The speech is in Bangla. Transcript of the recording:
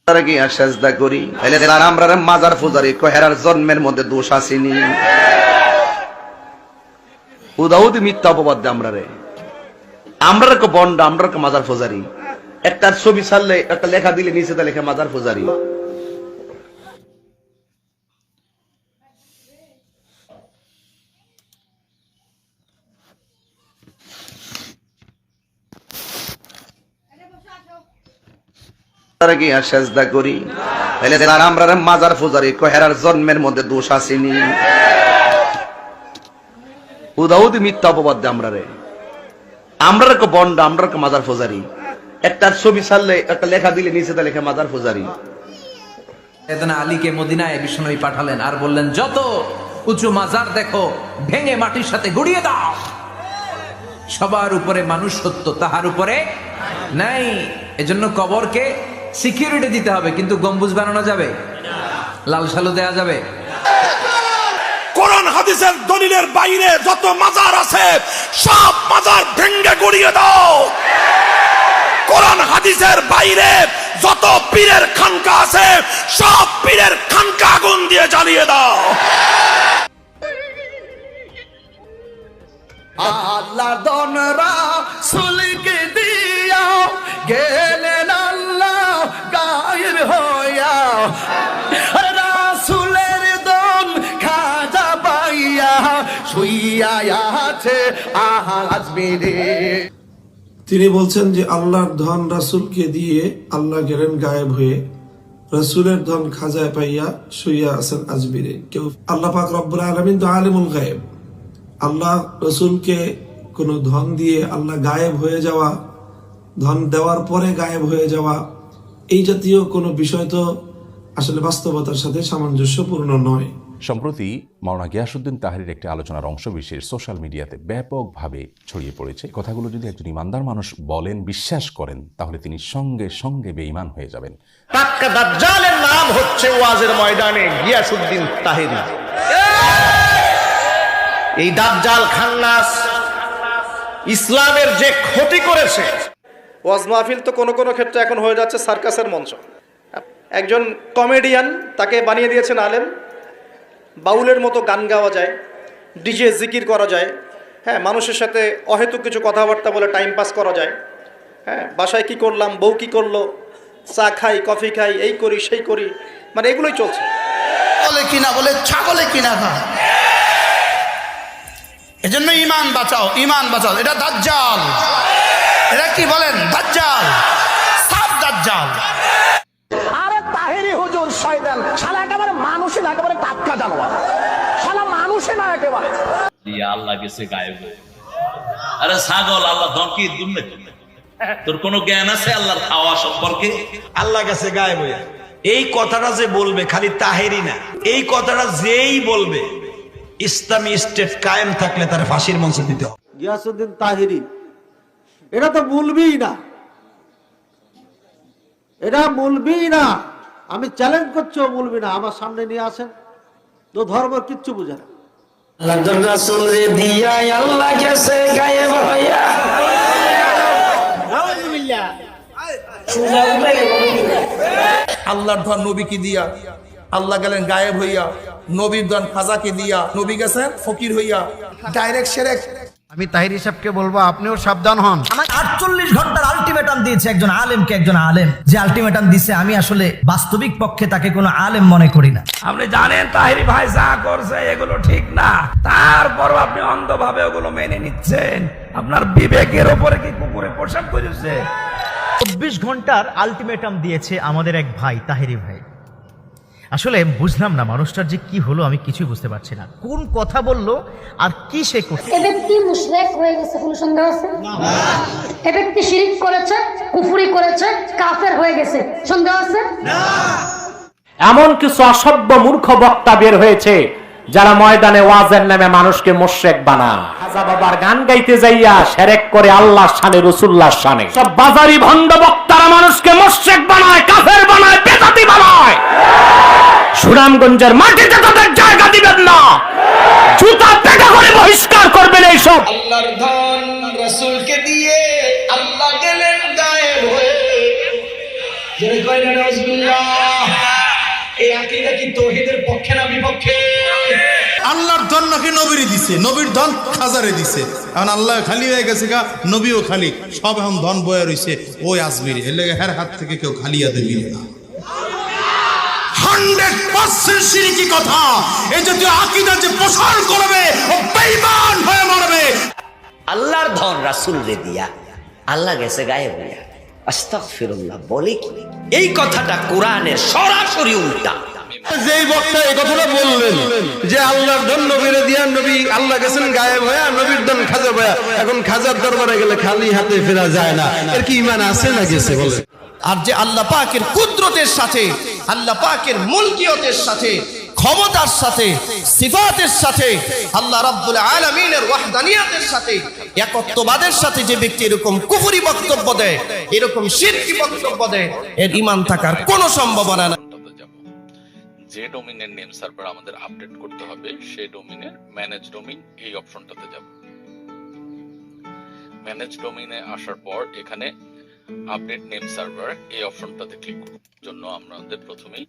তারা কি আর সেজদা করি তাহলে আমরা মাজার পূজারি কহেরার জন্মের মধ্যে দোষ আসেনি। উদাউদ মিথ্যা অপবাদ দে আমরা বন্ড আমরা মাজার পূজারি। একটা ছবি ছাড়লে একটা লেখা দিলে নিচে তা লেখা মাজার পূজারি। তারা কি আর সেজদা করি তাহলে আমরা মাজার পূজারি কহেরার জন্মের মধ্যে দোষ আসেনি। উদাউদ মিথ্যা অপবাদ দে আমরা বন্ড আমরা মাজার পূজারি। একটা ছবি ছাড়লে একটা লেখা দিলে নিচে তা লেখা মাজার পূজারি। সাইয়েদনা আলীকে মদিনায় বিশ্বনবী পাঠালেন আর বললেন, যত উঁচু মাজার দেখো ভেঙে মাটির সাথে গুড়িয়ে দাও। সবার উপরে মানুষ সত্য, তাহার উপরে নাই। এজন্য কবরকে সিকিউরিটি দিতে হবে, কিন্তু গম্বুজ বানানো যাবে, লাল সালু দেয়া যাবে। কোরআন হাদিসের দলিলের বাইরে যত মাজার আছে সব মাজার ভেঙে গুড়িয়ে দাও। কোরআন হাদিসের বাইরে যত পীরের খানকা আছে সব পীরের খানকা আগুন দিয়ে জ্বালিয়ে দাও। আল্লাহ দন রাসূলকে দিয়া গেলেন আল্লাহ গায়েব হইয়া, রাসূলের দন খাজা পাইয়া শুইয়া আছে আজমিরে। তিনি বলছেন যে আল্লাহর ধন রাসূলকে দিয়ে আল্লাহ গেলেন গায়েব হয়ে, রাসূলের ধন খাজায় পাইয়া শুইয়া আছেন আজমিরে। কেউ আল্লাহ পাক রব্বুল আলামিন তো আলিমুল গায়েব। আল্লাহ রসুলকে কোনো ধন দিয়ে আল্লাহ গায়েব হয়ে যাওয়া, ধন দেওয়ার পরে গায়েব হয়ে যাওয়া, এই জাতীয় কোনো বিষয় তো আসলে বাস্তবতার সাথে সামঞ্জস্যপূর্ণ নয়। সম্প্রতি মাওলানা গিয়াসউদ্দিন তাহরির একটি আলোচনার অংশবিশেষ সোশ্যাল মিডিয়াতে ব্যাপকভাবে ছড়িয়ে পড়েছে। কথাগুলো যদি একজন ইমানদার মানুষ বলেন, বিশ্বাস করেন, তাহলে তিনি সঙ্গে সঙ্গে বেঈমান হয়ে যাবেন। টাটকা দাজ্জালের নাম হচ্ছে ওয়াজের ময়দানে গিয়াসউদ্দিন তাহেরি। এই দাজ্জাল খান্নাস ইসলামের যে ক্ষতি করেছে। ওয়াজ মাহফিল তো কোনো কোনো ক্ষেত্রে এখন হয়ে যাচ্ছে সার্কাসের মঞ্চ। একজন কমেডিয়ান, তাকে বানিয়ে দিয়েছেন আলেম। বাউলের মতো গান গাওয়া যায়, ডিজে জিকির করা যায়, হ্যাঁ, মানুষের সাথে অহেতুক কিছু কথাবার্তা বলে টাইম পাস করা যায়। হ্যাঁ, বাসায় কি করলাম, বউ কি করলো, চা খাই, কফি খাই, এই করি সেই করি, মানে এগুলোই চলছে। বলে কিনা বলে ছাগলে কিনা খায়। এজন্য ইমান বাঁচাও, ইমান বাঁচাও। এটা দাজ্জাল, এটা কি বলেন, দাজ্জাল, সাফ দাজ্জাল। আরে তাহেরি হুজুর শয়তান, শালা একেবারে মানুষই না, একেবারে টাটকা জানোয়ার, শালা মানুষই না একেবারে। আল্লাহ গেছে গায়েব। আরে ছাগল, আল্লাহ ধমকি দিন না, তোর কোনো জ্ঞান আছে আল্লাহর খাওয়া সম্পর্কে? আল্লাহ গেছে গায়েব হয়ে এই কথাটা যে বলবে, খালি তাহেরি না, এই কথাটা যেই বলবে ইসলামী স্টেট কায়েম থাকলে তার ফাঁসির মঞ্চে দিতে হবে। গিয়াসউদ্দিন তাহেরি এটা তো বলবেই না, এটা বলবেই না। আমি চ্যালেঞ্জ করছি, ও বলবি না। আমার সামনে নিয়ে আসেন, তো ধর্ম কিচ্ছু বুঝে না। আল্লাহর ধন নবীকে দিয়া আল্লাহ গেলেন গায়েব হইয়া, নবীর ধন খাজাকে দিয়া নবী গেছেন ফকির হইয়া। ডাইরেক্ট শিরক। আমি তাহেরি সাহেবকে বলবো, আপনিও সাবধান হন। আমার 48 ঘন্টার আলটিমেটাম দিয়েছে একজন আলেমকে, একজন আলেম যে আলটিমেটাম দিছে, আমি আসলে বাস্তবিক পক্ষে তাকে কোনো আলেম মনে করি না। আপনি জানেন তাহেরি ভাই যা করছে এগুলো ঠিক না, তারপরও আপনি অন্ধভাবে ওগুলো মেনে নিচ্ছেন। আপনার বিবেকের ওপরে কি কুকুরে পোশাক করেছে? 24 ঘন্টার আলটিমেটাম দিয়েছে আমাদের এক ভাই, তাহেরি ভাই। আসলে বুঝলাম না মানুষটার যে কি হলো, আমি কিছুই বুঝতে পারছি না। কোন কথা বললো আর কি সে করছে? এ ব্যক্তি মুশরিক হয়ে গেছে, কোনো সন্দেহ আছে? এ ব্যক্তি শিরক করেছে, কুফরি করেছে, কাফের হয়ে গেছে, সন্দেহ আছে? এমন কিছু অসভ্য মূর্খ বক্তা বের হয়েছে যারা ময়দানে ওয়াজের নামে মানুষকে মুশরিক বানায়। খাজা বাবার গান গাইতে যাইয়া শিরক করে আল্লাহর শানে, রাসূলুল্লাহর শানে। সব বাজারি ভণ্ড বক্তারা মানুষকে মুশরিক বানায়, কাফের বানায়, বেদাতি বানায়। সুনামগঞ্জের মাটিতে তাদের জায়গা দিবেন না, জুতা পেটা করে বহিষ্কার করবেন এইসব। আল্লাহর ধন রাসূলকে দিয়ে আল্লাহ গেলেন গায়েব হয়ে। এই আকীদা কি তাওহীদের পক্ষে না বিপক্ষে? আল্লাহর ধন নাকি নবীরে দিছে, নবীর ধন খাজারে দিছে। এখন আল্লাহ খালি হয়ে গেছে গা, নবীও খালি, সব এখন ধন বয়ে রইছে ওই আজমিরে। এর লেগে হের হাত থেকে কেউ খালিয়া দেবি না। 100% শিরকি কথা। এই জাতীয় আকীদা যে প্রসার করবে ও বেঈমান হয়ে মরবে। আল্লাহর ধন রাসূল রে দিয়া আল্লাহ গেছে গায়েব হইয়া। আস্তাগফিরুল্লাহ বলে কি? এই কথাটা কোরআনের সরাসরি উল্টা। যেই বক্তা এই কথাটা বললেন যে আল্লাহর ধন নবীরে দিয়া, নবী আল্লাহ গেছেন গায়েব হয়ে, নবীর ধন খাজা হয়ে, এখন খাজার দরবারে গেলে খালি হাতে ফেরা যায় না, এর কি ঈমান আছে না গেছে বলে? আর যে আল্লাহ পাকের কুদরতের সাথে, আল্লাহ পাকের মুলকিয়তের সাথে, ক্ষমতার সাথে, সিফাতের সাথে, আল্লাহ রাব্বুল আলামিনের ওয়াহদানিয়াতের সাথে, একত্ববাদের সাথে যে ব্যক্তি এরকম কুফরি বক্তব্য দেয়, এরকম শিরকি বক্তব্য দেয়, এর ঈমান থাকার কোনো সম্ভাবনা নাই। যে ডোমেইনের নেম সার্ভার আমাদের আপডেট করতে হবে, সেই ডোমেইনের ম্যানেজ ডোমেইন এই অপশনটাতে যাব। ম্যানেজ ডোমেইনে আসার পর এখানে আপডেট নেম সার্ভার এই অপশনটাতে ক্লিক করার জন্য আমাদের প্রথমেই